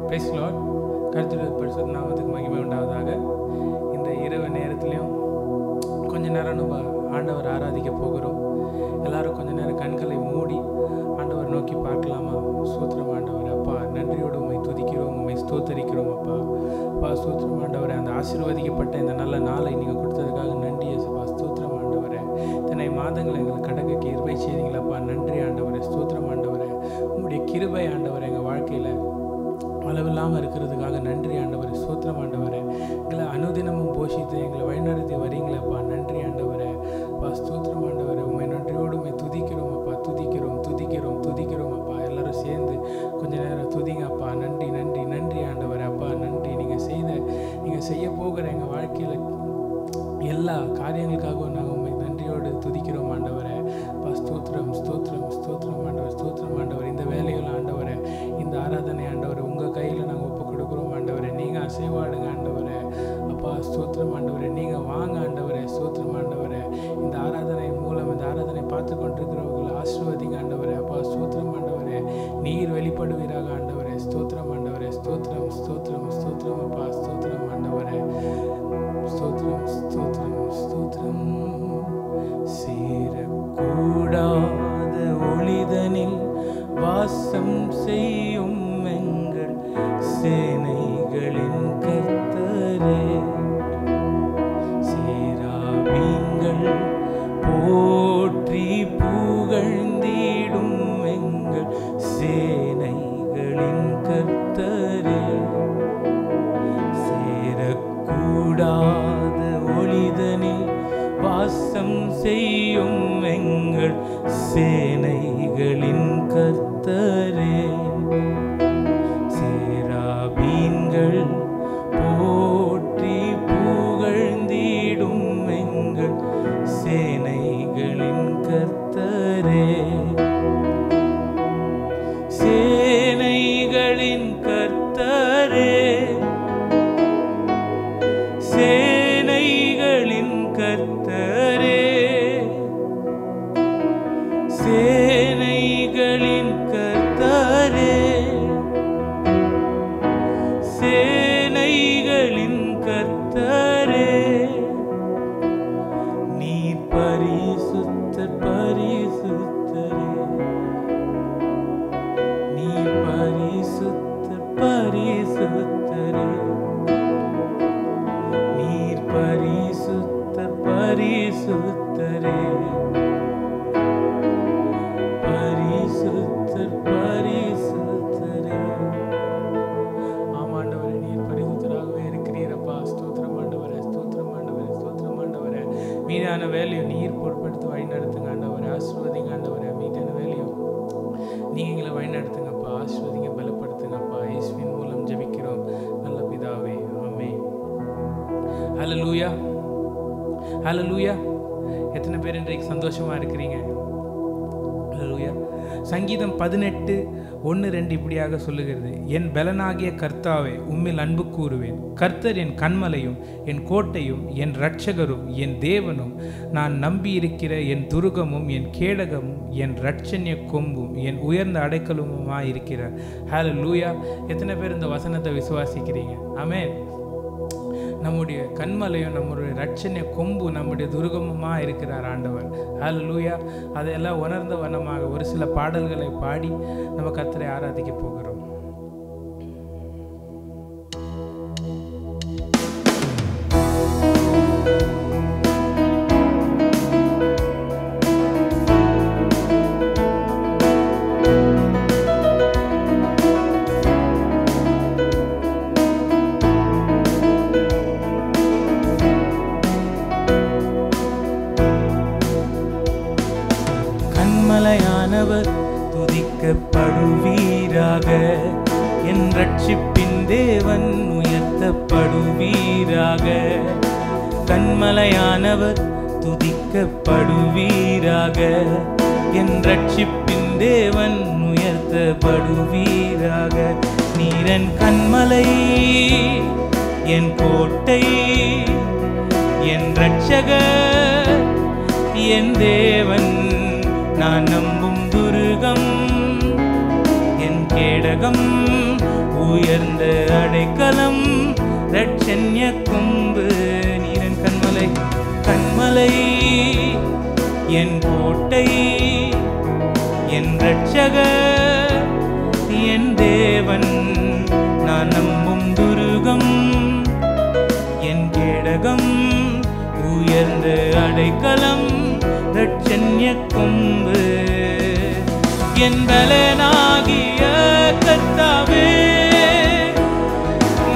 Praise the Lord. கர்த்தருடைய பரிசுத்த நாமத்துக்கு மகிமை உண்டாவதாக. இந்த இரவு நேரத்திலையும் கொஞ்ச நேரம் நம்ம ஆண்டவர் ஆராதிக்க போகிறோம். எல்லாரும் கொஞ்ச நேரம் கண்களை மூடி ஆண்டவர் நோக்கி பார்க்கலாமா? ஸ்தோத்திரம் ஆண்டவர். அப்பா, நன்றியோடு உம்மை துதிக்கிறோம், உம்மை ஸ்தோத்தரிக்கிறோம். அப்பா ஸ்தோத்திரம் ஆண்டவரே. அந்த ஆசீர்வதிக்கப்பட்ட இந்த நல்ல நாளை நீங்கள் கொடுத்ததுக்காக நன்றி இயேசுப்பா. ஸ்தோத்திரம் ஆண்டவரே. இத்தனை மாதங்களை எங்களுக்கு கடக்க கிருபை செய்தீங்களப்பா. நன்றி ஆண்டவரே. ஸ்தோத்திரம் ஆண்டவரே. உங்களுடைய கிருபை ஆண்டவரே எங்கள் வாழ்க்கையில் அளவில்லாமல் இருக்கிறதுக்காக நன்றி ஆண்டவரே. ஸ்தோத்திரம் ஆண்டவரே. எங்களை அனுதினமும் போஷித்து எங்களை வழிநடத்தி வரீங்களப்பா. நன்றி ஆண்டவரே. ஸ்தோத்திரம் ஆண்டவரே. உண்மை நன்றியோடு உண்மை துதிக்கிறோம் அப்பா. துதிக்கிறோம் துதிக்கிறோம் துதிக்கிறோம் அப்பா. எல்லாரும் சேர்ந்து கொஞ்ச நேரம் துதிங்க அப்பா. நன்றி நன்றி நன்றி ஆண்டவரே. அப்பா நன்றி. நீங்கள் செய்ய போகிற எங்கள் வாழ்க்கையில் எல்லா காரியங்களுக்காகவும் நாங்கள் உண்மை நன்றியோடு துதிக்கிறோம் ஆண்டவரே. ஸ்தோத்திரம் ஸ்தோத்திரம் ஸ்தோத்திரம் ஆண்டவர். ஸ்தோத்திரம் ஆண்டவர். இந்த வேலையில் ஆண்டவரே, இந்த ஆராதனை ஆண்டவரை உங்கள் கையில் நாங்கள் ஒப்பு கொடுக்குறோம் ஆண்டவரே. நீங்கள் அசைவாடுங்க ஆண்டவரே. அப்பா ஸ்தோத்திரம் ஆண்டவரே. நீங்கள் வாங்க ஆண்டவரே. ஸ்தோத்திரம் ஆண்டவரே. இந்த ஆராதனை மூலம் இந்த ஆராதனை பார்த்து கொண்டிருக்கிறவர்களை ஆசீர்வதிங்க ஆண்டவரே. அப்பா ஸ்தோத்திரம் ஆண்டவரே. நீர் வெளிப்படுவீராக ஆண்டவரே. ஸ்தோத்திரம் ஆண்டவரே. ஸ்தோத்திரம் ஸ்தோத்திரம் ஸ்தோத்திரம் அப்பா. ஸ்தோத்திரம் ஆண்டவரே. ஸ்தோத்திரம் ஸ்தோத்திரம் ஸ்தோத்திரம். சேரக்கூடாத ஒளிதனில் வாசம் செய்யும் எங்கள் சேனைகளின் கர்த்தரே. சேராபீன்கள் போற்றி புகழ்ந்திடும் எங்கள் சேனைகளின் கர்த்தரே. சேரக்கூடாத ஒளிதனில் வாசம் செய்யும் எங்கள் சேனைகளின் கர்த்தரே. சேராபீன்கள் போற்றி புகழ்ந்திடும் எங்கள் சேனைகளின் கர்த்தரே. சேனைகளின் கர்த்தரே. சேனைகளின் கர்த்தரே. சேனைகளின் கர்த்தரே. சேனைகளின் கர்த்தரே. நீர் பரிசுத்தர் பரிசுத்தரே. நீர் பரிசுத்தர் பரிசுத்தரே. நீர் பரிசுத்தர் பரிசுத்தரே. பரிசுத்தர் பரிசுத்தரே. ஆமாண்டவரே, நீர் பரிசுத்தராகவே இருக்கிறீரப்பா. ஸ்தோத்திரம் ஆண்டவரே. ஸ்தோத்திரம் ஆண்டவரே. ஸ்தோத்திரம் ஆண்டவரே. மீதான வேலையும் நீர் பொறுப்பெடுத்து வழிநடத்துங்க ஆண்டவரே. ஆசீர்வதிங்க ஆண்டவரே. மீதான வேலையும் நீங்கள் எங்களை வழிநடத்துங்கப்பா. ஆசீர்வதிங்க, பலப்படுத்துங்கப்பா. இயேசுவின் மூலம் ஜெபிக்கிறோம் நல்ல பிதாவே. ஆமென். ஹல்லேலூயா ஹல்லேலூயா. எத்தனை பேர் இன்றைக்கு சந்தோஷமா இருக்கிறீங்க? ஹல்லேலூயா. சங்கீதம் 18:1-2 இப்படியாக சொல்லுகிறது. என் பலனாகிய கர்த்தாவே, உம்மில் அன்பு கூறுவேன். கர்த்தர் என் கன்மலையும் என் கோட்டையும் என் இரட்சகரும் என் தேவனும், நான் நம்பியிருக்கிற என் துருகமும் என் கேடகமும் என் இரட்சண்ய கொம்பும் என் உயர்ந்த அடைக்கலமுமாய் இருக்கிறார். ஹல்லேலூயா. எத்தனை பேர் இந்த வசனத்தை விசுவாசிக்கிறீங்க? ஆமென். நம்முடைய கண்மலையும் நம்முடைய இரட்சண்ய கொம்பு நம்முடைய துருகமுமாக இருக்கிறார் ஆண்டவர். ஹல்லேலூயா. அதையெல்லாம் உணர்ந்த வண்ணமாக ஒரு சில பாடல்களை பாடி நம்ம கர்த்தரை ஆராதிக்க போகிறோம். கன்மலையானவர் துதிக்கப்படுவீராக. என் ரட்சிப்பின் தேவன் உயர்த்தப்படுவீராக. கன்மலையானவர் துதிக்கப்படுவீராக. என் ரட்சிப்பின் தேவன் உயர்த்தப்படுவீராக. நீரன் கன்மலை, என் கோட்டை, என் இரட்சகர், என் தேவன், நான் நம்பும் துருகம், என் கேடகம், உயர் ரட்சகர் என் தேவன், நான் நம்பும் துருகம், என் கேடகம், உயர்ந்த அடைக்கலம், ரட்சண்ய கொம்பு, என் பலனாகிய கர்த்தாவே,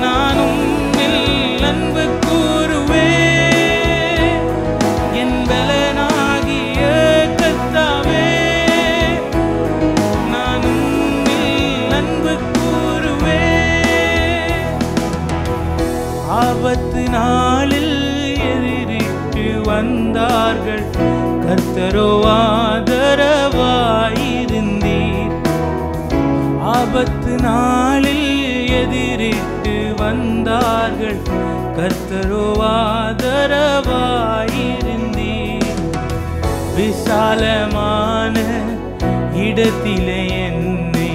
நானும் அன்பு கூறுவே. என் பலனாகிய கர்த்தாவே, நானும் அன்பு கூறுவே. ஆபத்து நாளில் எதிரிட்டு வந்தார்கள், கர்த்தரோ ஆதரவாயிருந்தீர். ஆபத்து நாளில் எதிரிட்டு வந்தார்கள், கர்த்தரோ ஆதரவாயிருந்தீர். விசாலமான இடத்திலே என்னை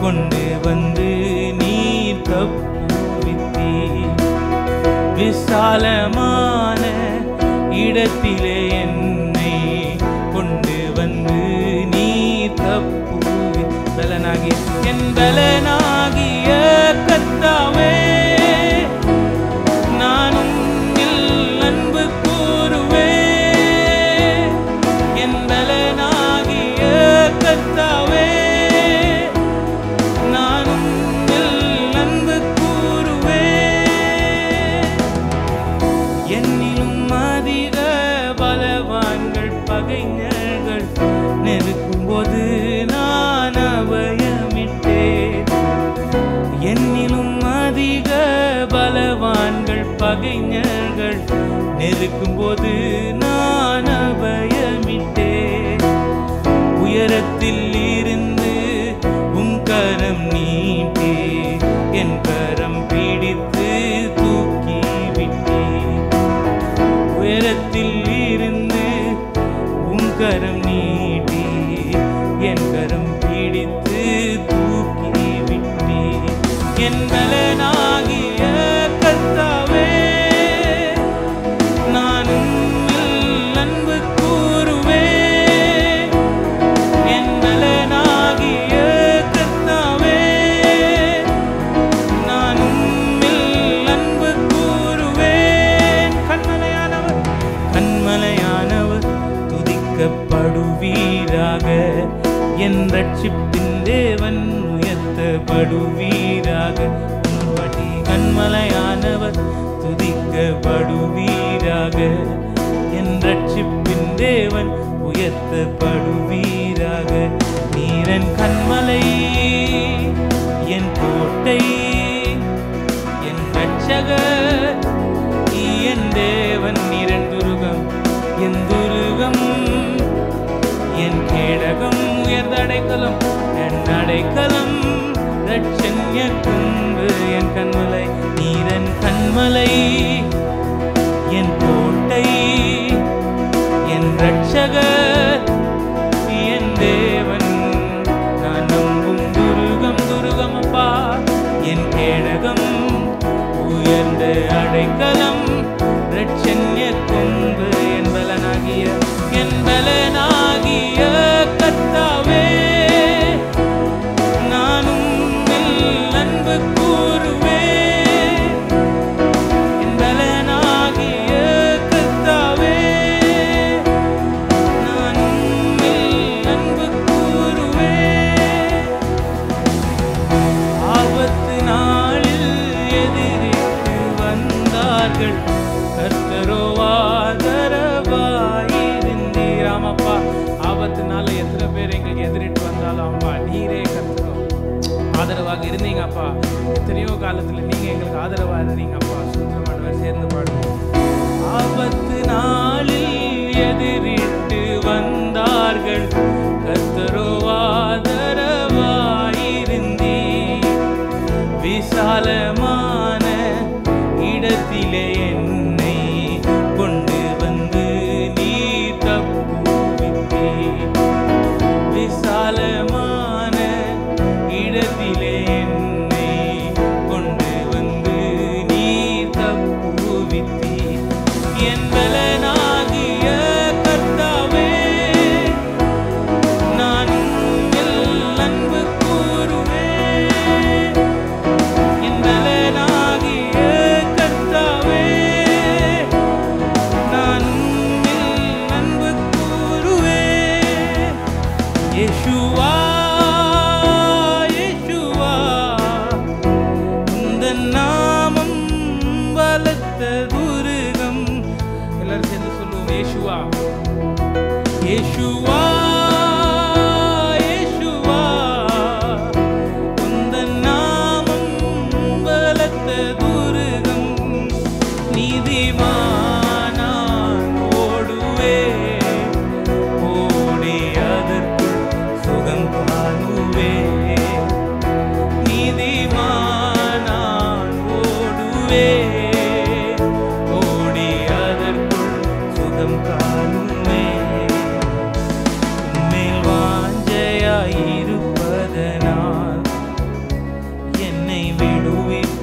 கொண்டு வந்து நீர் தப்புவித்தீர். விசாலமான இடத்திலே என்னை கொண்டு வந்து நீர் தப்புவி. பலனாகிய என் பலனாகிய கர்த்தாவே, நானும் அன்பு கூறுவே. என் பலனாகிய கர்த்தாவே, நானும் அன்பு கூறுவே. என்னிலும் அதிக பலவான்கள் பகைஞர்கள் நெருக்கும் போது நான் அபயமிட்டேன். என்னிலும் அதிக பலவான்கள் பகைஞர்கள் நெருக்கும் போது நான் அபயமிட்டேன். உயரத்தில் இருந்து உம் கரம் நீட்டி என் கரம் பிடித்து தூக்கி விட்டேன். உயரத்தில் இருந்து உம் கரம் நீட்டி என் கரம் பிடித்து தூக்கி விட்டேன். என் பலனாகிய கர்த்தாவே, நானும் அன்பு கூறுவே. என் பலனாகிய கர்த்தாவே, நானும் அன்பு கூறுவேன். கண்மலையானவர், கண்மலையானவர் துதிக்கப்படுவீராக. என் ரட்சிப்பின் தேவன் உயர்த்தப்படுவீராக. கண்மலையானவர் துதிக்கப்படுவீராக. என் ரட்சிப்பின் தேவன் உயர்த்தப்படுவீராக. நீரன் கண்மலை, என் கோட்டை, என் ரட்சகர், என் தேவன். நீரன் துருகம், என் துருகம், என் கேடகம், உயர்ந்த அடைக்கலம், என் அடைக்கலம், ரட்சண்ய கொம்பு, என் கண்மலை. நீரன் கண்மலை, என் கோட்டை, என் ரட்சகர், என் தேவன். நான் நம்பும் துருகம், துருகம் அப்பா, என் கேடகம், உயர்ந்த அடைக்கலம், ரட்சண்ய கொம்பு, என் பலனாகிய கர்த்தாவே, நானும் அன்பு கூறுவே. என் பலனாகிய கர்த்தாவே, நானும் அன்பு கூறுவே. ஆபத்து நாளில் எதிரிட்டு வந்தார்கள், கர்த்தரோ ஆதரவாயிருந்தீர். ஆமாப்பா, ஆபத்துனால எத்தனை பேர் எங்களுக்கு எதிரிட்டு வந்தாலும் அம்மா நீரே கர்த்தரோ ஆதரவாக இருந்தீங்க அப்பா. எத்தனையோ காலத்தில் நீங்க எங்களுக்கு ஆதரவாக இருந்தீங்க அப்பா. சுந்தரமானவர் சேர்ந்து பாடுவோம். ஆபத்து நாளில் எதிரிட்டு வந்தார்கள், கர்த்தரோ ஆதரவாயிருந்தீர். விசாலமான இடத்திலே என்னை கொண்டு வந்து நீர் தப்புவித்தீர். விசாலமான இடத்திலே என்னை கொண்டு வந்து நீர் தப்புவித்தீர். என் பலனாகிய கர்த்தாவே, நானும் இயேசுவா இயேசுவா உந்தன் நாமம் பலத்த துருகம் நீதிமானான் ஓடுவேன் ஓடி அதற்குள் சுகம் காணுவேன் நீதிமானான் ஓடுவேன் ஓடி அதற்குள் சுகம் காணுவேன் உம்மேல் வாஞ்சையாயிருப்பதனால் என்னை விடுவிப்பீர்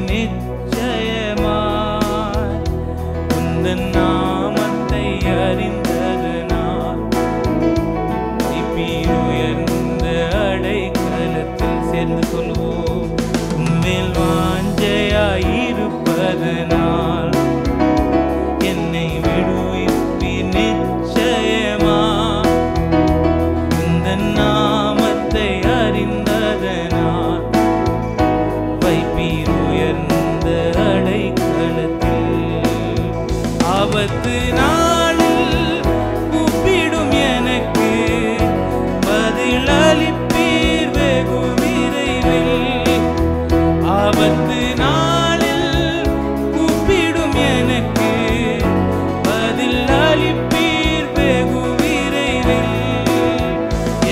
நிச்சயமாய் உந்தன் நாமத்தை அறிந்ததனால் உயர்ந்த அடைக்கலத்தில் சேர்ந்து சொல்வோம் உம்மேல் வாஞ்சையாயிருப்பதனால் என்னை விடுவிப்பீர் நிச்சயமாய் உந்தன் நாமத்தை அறிந்ததனால் வைப்பீர் உயர்ந்த அடைக்கலத்தில் ஆபத்து நாளில் கூப்பிடும் எனக்கு பதில் அளிப்பீர் வெகு விரைவில் ஆபத்து நாளில் கூப்பிடும் எனக்கு பதில் அளிப்பீர் வெகு விரைவில்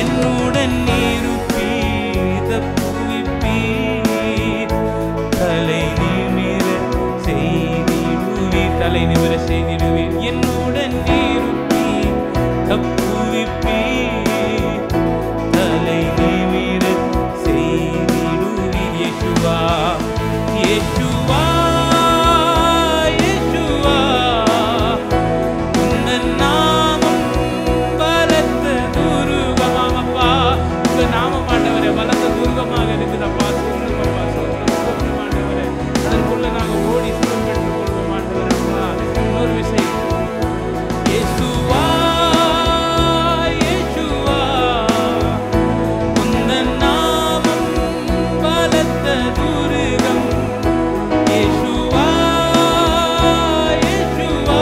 என்னுடன் இருப்பீர் தப்புவிப்பீர் தலை நிமிர செய்திடுவீர் என்னுடன் இருப்பீர் தப்புவிப்பீர் தலை நிமிர செய்திடுவீர் இயேசுவா இயேசுவா இயேசுவா உந்தன் நாமம் பலத்த துருகமாமப்பா உங்க நாமம் ஆண்டவரே பலத்த துருகமாக இருக்குதப்பா சொல்லுங்கப்பா சொல்லுங்க ஆண்டவரே அதற்குள்ள நாங்கள் ஓடி சுகம் பெற்றுக் கொள்வோம் ஆண்டவரப்பா இன்னொரு விஷயம் இயேசுவா இயேசுவா உந்தன் நாமம் பலத்த துருகம் இயேசுவா இயேசுவா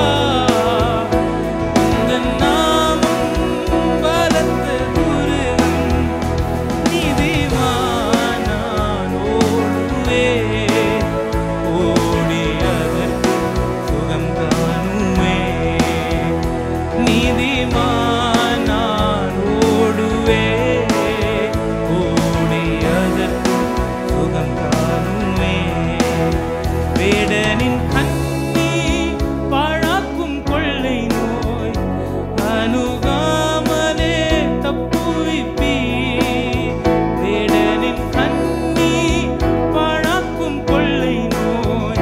உந்தன் நாமம் பலத்த துருகம் நீதிமானான் ஓடுவேன் ஓடி அதற்கு சுகம் காணுவேன் நீதிமானான் ஓடுவேன் ஓடி அதற்கு சுகம் காணுவேன் வேடனின் கண்ணி பாழாக்கும் கொள்ளை நோய் அணுகாமலே தப்புவிப்பீர் வேடனின் கண்ணி பாழாக்கும் கொள்ளை நோய்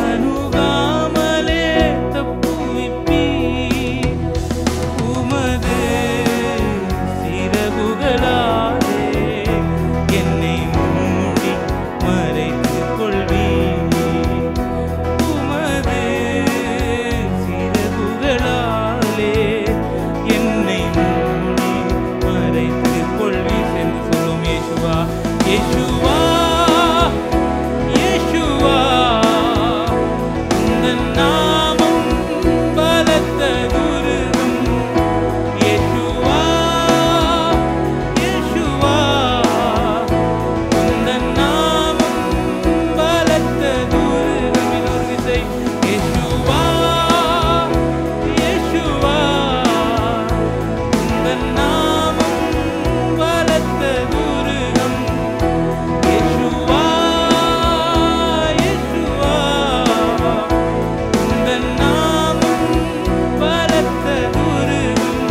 அணுகாமலே தப்புவிப்பீர் உமது சிறகுகளாலே என்னை மூடி மறைத்துக் கொள்வீர் உமது சிறகுகளாலே என்னை மூடி மறைத்துக் கொள்வீர் என்று சொல்லும் இயேசுவா இயேசுவா இயேசுவா உந்தன் நாமம் பலத்த துருகம் இயேசுவா இயேசுவா உந்தன் நாமம் பலத்த துருகம் இன்னொரு விசை இயேசுவா இயேசுவா உந்தன் நாமம் பலத்த துருகம் இயேசுவா இயேசுவா உந்தன் நாமம் பலத்த துருகம்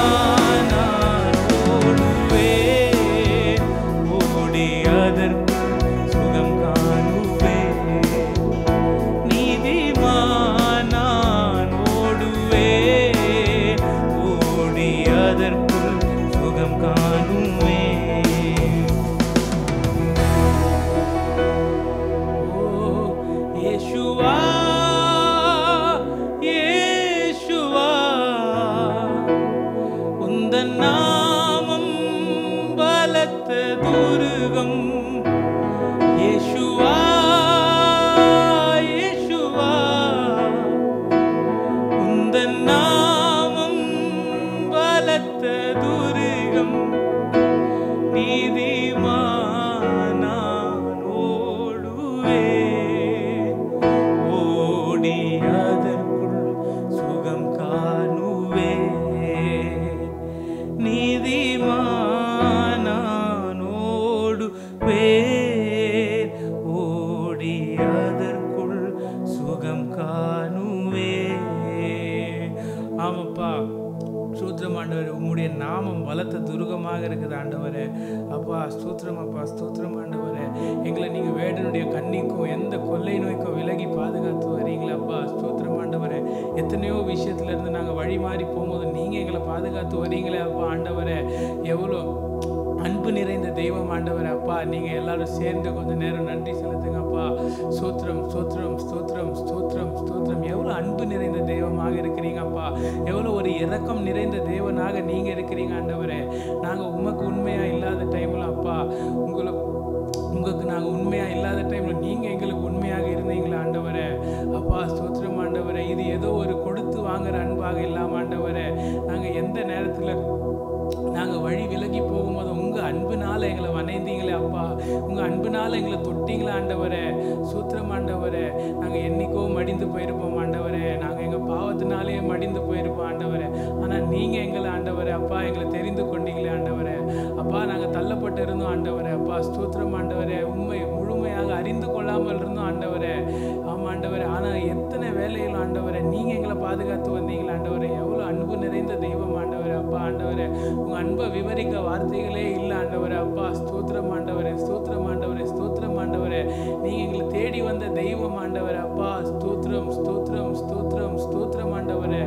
நீதிமானான் ஓடுவேன் ஓடி அதற்கு சுகம் காணுவேன் நீதிமானான் ஓடுவேன் ஓடி அதற்குள் சுகம் காணுவேன் ஓ இயேசுவா இயேசுவா உந்தன் நாமம் பலத்த துருகம் இயேசுவா உம்முடைய நாமம் பலத்த துருகமாக இருக்குது ஆண்டவரே. அப்பா ஸ்தோத்திரம், அப்பா ஸ்தோத்திரம் ஆண்டவரே. எங்களை நீங்கள் வேடனுடைய கண்ணிக்கும் எந்த கொள்ளை நோய்க்கும் விலகி பாதுகாத்து வரீங்களே அப்பா. ஸ்தோத்திரம் ஆண்டவரே. எத்தனையோ விஷயத்துலேருந்து நாங்கள் வழி மாறி போகும்போது நீங்கள் எங்களை பாதுகாத்து வரீங்களே அப்பா ஆண்டவரே. எவ்வளோ அன்பு நிறைந்த தெய்வம் ஆண்டவரே அப்பா. நீங்கள் எல்லாரும் சேர்ந்து கொஞ்சம் நேரம் நன்றி செலுத்துங்க அப்பா. ஸ்தோத்திரம் ஸ்தோத்திரம் ஸ்தோத்திரம் ஸ்தோத்திரம் ஸ்தோத்திரம். எவ்வளோ அன்பு நிறைந்த தெய்வமாக இருக்கிறீங்க அப்பா. எவ்வளோ ஒரு இரக்கம் நிறைந்த தேவனாக நீங்கள் இருக்கிறீங்க ஆண்டவரே. நாங்கள் உமக்கு உண்மையாக இல்லாத டைமில் அப்பா உங்களுக்கு நாங்கள் உண்மையாக இல்லாத டைமில் நீங்கள் எங்களுக்கு உண்மையாக இருந்தீங்களா ஆண்டவரே அப்பா. ஸ்தோத்திரம் ஆண்டவரே. இது ஏதோ ஒரு கொடுத்து வாங்குற அன்பாக இல்லாமல் ஆண்டவரே, நாங்கள் எந்த நேரத்தில் நாங்கள் வழி விலகி போகும்போது உங்கள் அன்புனால எங்களை வணைந்தீங்களே அப்பா. உங்கள் அன்புனால எங்களை தொட்டிங்களா ஆண்டவரே. சூத்திரம் ஆண்டவரே. நாங்கள் என்னைக்கோ மடிந்து போயிருப்போம் ஆண்டவரே. நாங்கள் எங்கள் பாவத்தினாலே மடிந்து போயிருப்போம் ஆண்டவரே. ஆனால் நீங்கள் எங்களை ஆண்டவரே அப்பா எங்களை தெரிந்து கொண்டீங்களே ஆண்டவரே அப்பா. நாங்கள் தள்ளப்பட்டு இருந்தோம் ஆண்டவரே அப்பா. ஸ்தோத்திரம் ஆண்டவரே. உண்மை முழுமையாக அறிந்து கொள்ளாமல் இருந்தோம் ஆண்டவரே. ஆமாம் ஆண்டவரே. ஆனால் எத்தனை வேலையில் ஆண்டவரே நீங்கள் எங்களை பாதுகாத்து வந்தீங்களா ஆண்டவரே. எவ்வளோ அன்பு நிறைந்த தெய்வம் ஆண்டவரே அப்பா. ஆண்டவரே உங்கள் அன்பை விவரிக்க வார்த்தைகளே இல்லை ஆண்டவரே அப்பா. ஸ்தோத்திரம் ஆண்டவரே. ஸ்தோத்திரம் ஆண்டவரே. ஸ்தோத்திரம் ஆண்டவரே. நீங்கள் எங்களை தேடி வந்த தெய்வம் ஆண்டவரே அப்பா. ஸ்தோத்திரம் ஸ்தோத்திரம் ஸ்தோத்திரம் ஸ்தோத்திரம் ஆண்டவரே.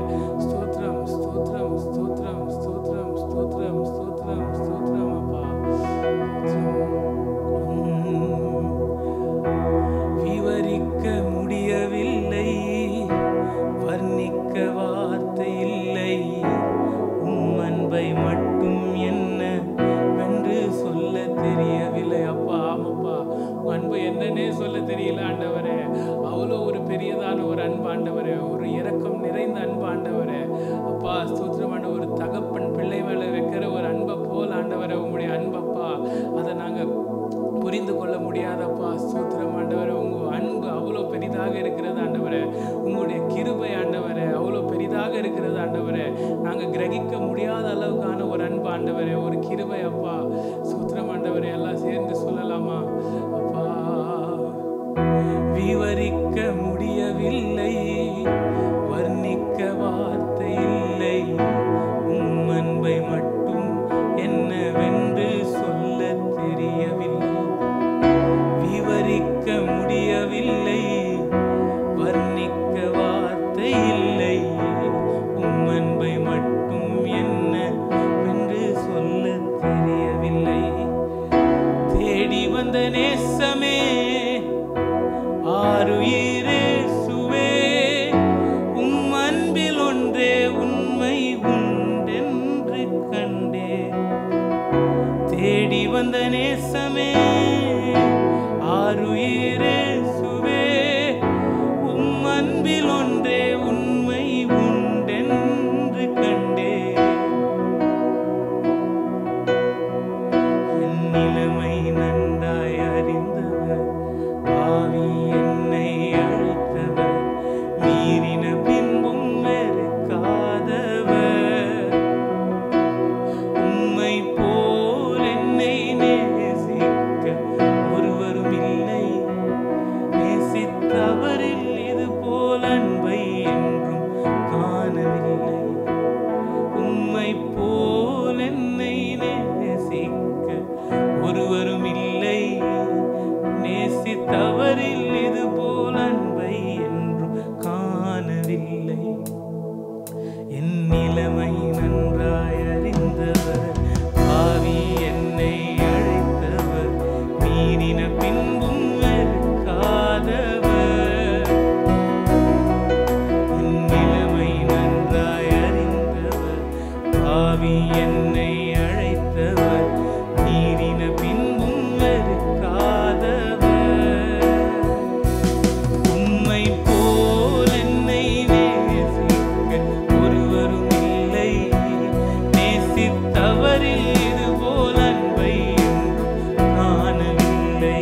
ஸ்தோத்திரம் ஸ்தோத்திரம் ஸ்தோத்திரம் ஸ்தோத்திரம் ஸ்தோத்திரம் ஸ்தோத்திரம் ஸ்தோத்திரம் அப்பா. விவரிக்க முடியவில்லை, வர்ணிக்க வார்த்தை இல்லை, உம் அன்பை மட்டும் என்ன வென்று சொல்ல தெரியவில்லை அப்பா. ஆமாப்பா, உன் அன்பு என்னன்னே சொல்ல தெரியல ஆண்டவரே. அவ்வளோ ஒரு பெரியதான ஒரு அன்பு ஆண்டவரே. ஒரு இரக்கம் நிறைந்த அன்பு ஆண்டவரே அப்பா. ஸ்தோத்திரம் ஆண்டவர். ஒரு தகப்பன் பிள்ளை மேலே வைக்கிற ஒரு அன்பை போல் ஆண்டவரே உங்களுடைய அன்பப்பா. அதை நாங்கள் புரிந்து கொள்ள முடியாதப்பா. ஸ்தோத்திரம் ஆண்டவரே. உங்கள் அன்பு அவ்வளோ பெரிதாக இருக்கிறது ஆண்டவரே. உங்களுடைய கிருபை ஆண்டவரே அவ்வளோ பெரிதாக இருக்கிறது ஆண்டவரே. நாங்கள் கிரகிக்க முடியாத அளவுக்கான ஒரு அன்பு ஆண்டவரே, ஒரு கிருபை அப்பா. ஸ்தோத்திரம் ஆண்டவரே. எல்லாம் சேர்ந்து சொல்லலாமா அப்பா. விவரிக்க முடியவில்லை, வர்ணிக்க வார்த்தை இல்லை, உம் அன்பை மட்டும் என்னவென்று சொல்ல தெரியவில்லை. விவரிக்க முடியவில்லை, வர்ணிக்க வார்த்தை இல்லை, உம் அன்பை மட்டும் என்னவென்று சொல்ல தெரியவில்லை. தேடி வந்த நேசமே ஆருயிரேசுவே, உம் அன்பில் ஒன்றே உண்மை உண்டென்று கண்டே. தேடி வந்த நேசமே ஆருயிரேசுவே, உம் அன்பில் ஒன்றே உண்மை உண்டென்று கண்டே. என் நிலைமை நன்றாய் அறிந்தவர், பாவி என்னை அழைத்தவர், மீறின பின்பும் வெறுக்காதவர், உம்மை போல் என்னை நேசிக்க ஒருவரும் இல்லை, நேசித்தவரில் இது போல் அன்பை என்றும் காணவில்லை. உம்மை போல் என்னை நேசிக்க ஒருவரும் இல்லை, நேசித்தவரில் இது போல் அன்பை என்றும் காணவில்லை. என் நிலைமை நன்றாய் அறிந்தவர், பாவி என்னை அழைத்தவர், மீறின பின்பும் வெறுக்காதவர். என் நிலைமை நன்றாய் அறிந்தவர், பாவி என்னை அழைத்தவர், மீறின பின்பும் வெறுக்காதவர். உம்மை போல் என்னை நேசிக்க ஒருவரும் இல்லை, நேசித்தவரில் இது போல் அன்பை என்றும் காணவில்லை.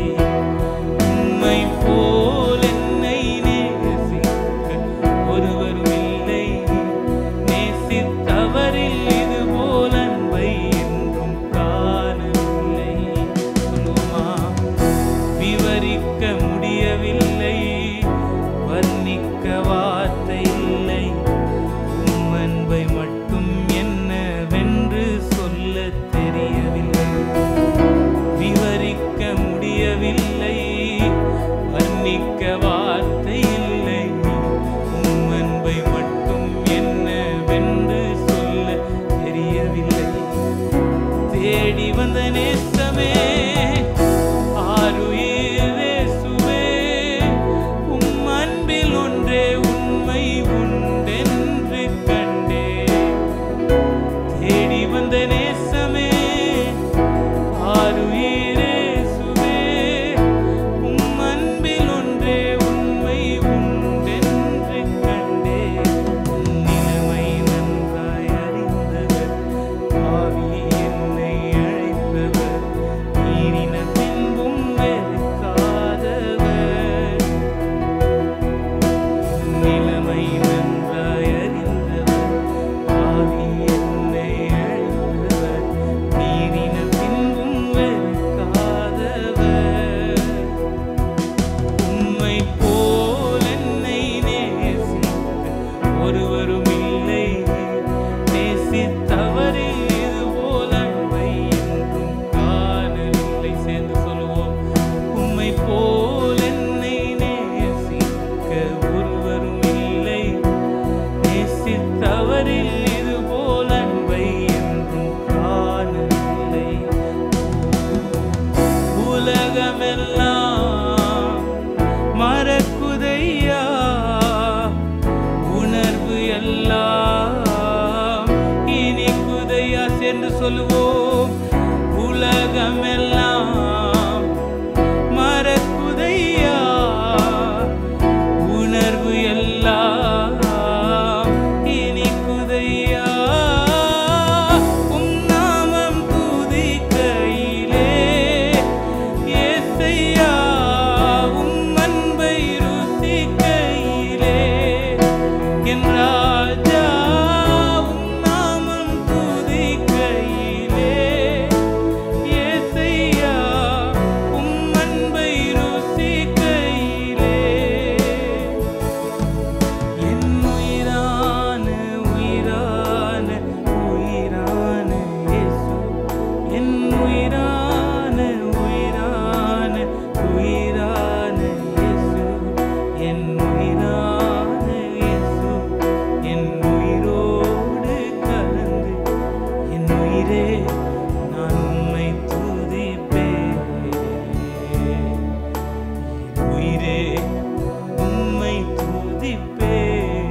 எல்லாம் மறக்குதையா, உணர்வு எல்லாம் இனிக்குதையா. சேர்ந்து சொல்லுவோம், உலகமெல்லாம் மறக்குதையா, உணர்வு எல்லாம் இனிக்குதையா. உம் நாமம் துதிக்கையிலே ஏசையா, உம் அன்பை ருசிக்கையிலே என் ராஜா, உம் நாமம் துதிக்கையிலே ஏசையா, உம் அன்பை ருசிக்கையிலே என் உயிரான உயிரான உயிரான இயேசு, என் உயிரான உயிரான உயிரான இயேசு, என் உயிரான இயேசு, என் உயிரோடு கலந்து என் உயிரே நான் உம்மை துதிப்பேன், என் உயிரே உம்மை துதிப்பேன்.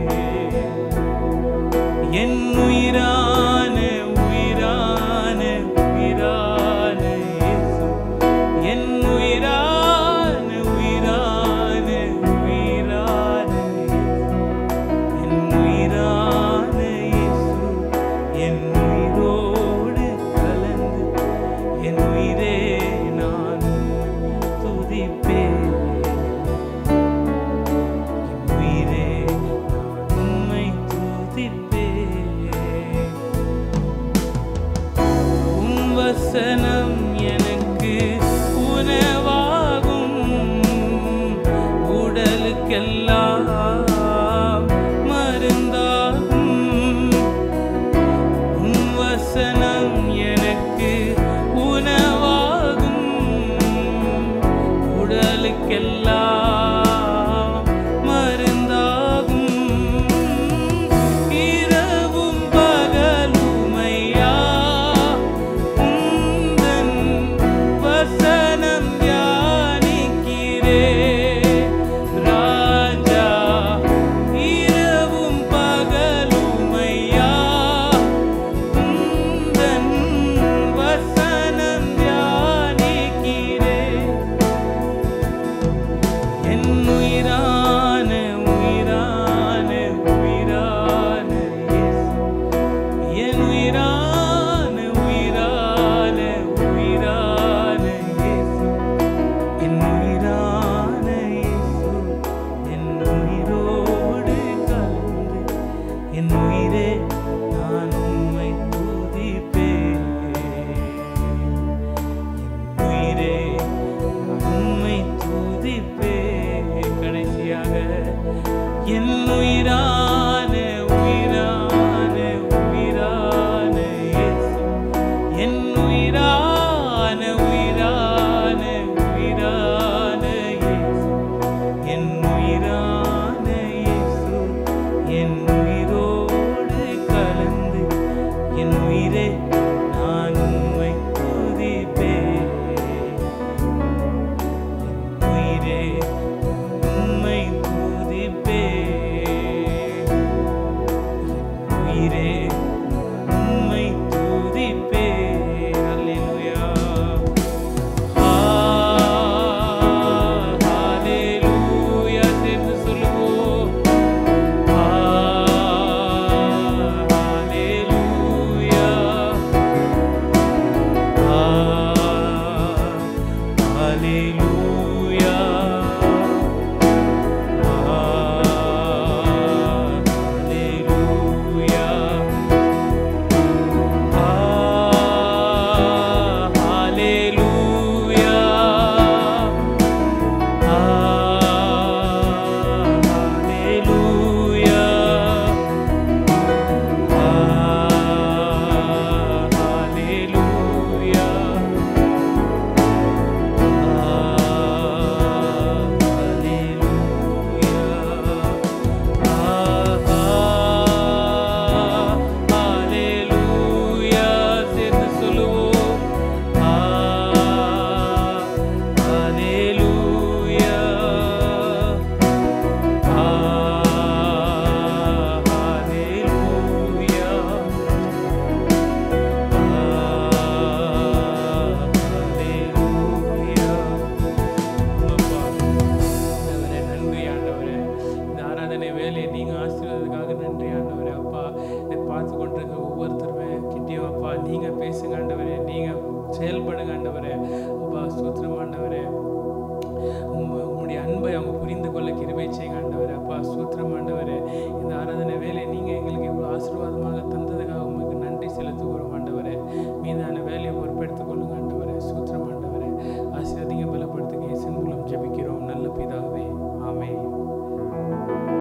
என் உயிரான உயிரான உயிரான இயேசு, என் உயிரான உயிரான உயிரான இயேசு, என் உயிரான இயேசு, என் உயிரோடு கலந்து என் உயிரே நான் துதிப்பேன், என் உயிரே நான் உம்மை துதிப்பேன். உம் வசனம் எனக்கு உணவாகும், உடலுக்கெல்லாம் மருந்தாகும். உம் வசனம் எனக்கு உணவாகும், உடலுக்கெல்லாம் மருந்தாகும். இரவும் பகலுமையா உந்தன் வசனம் தியானிக்கிறே ராஜா, இரவும் பகலுமையா உந்தன் வசனம் தியானிக்கிறே. கொண்டிருக்கிற ஒவ்வொருத்தருமே கிட்டேயும் அப்பா நீங்கள் பேசுங்க ஆண்டவரே, நீங்கள் செயல்படுங்க ஆண்டவரே. அப்பா ஸ்தோத்திரம் ஆண்டவரே, உம்முடைய அன்பை அவங்க புரிந்து கொள்ள கிருபை செய்யுங்க ஆண்டவரே. அப்பா ஸ்தோத்திரம் ஆண்டவரே, இந்த ஆராதனை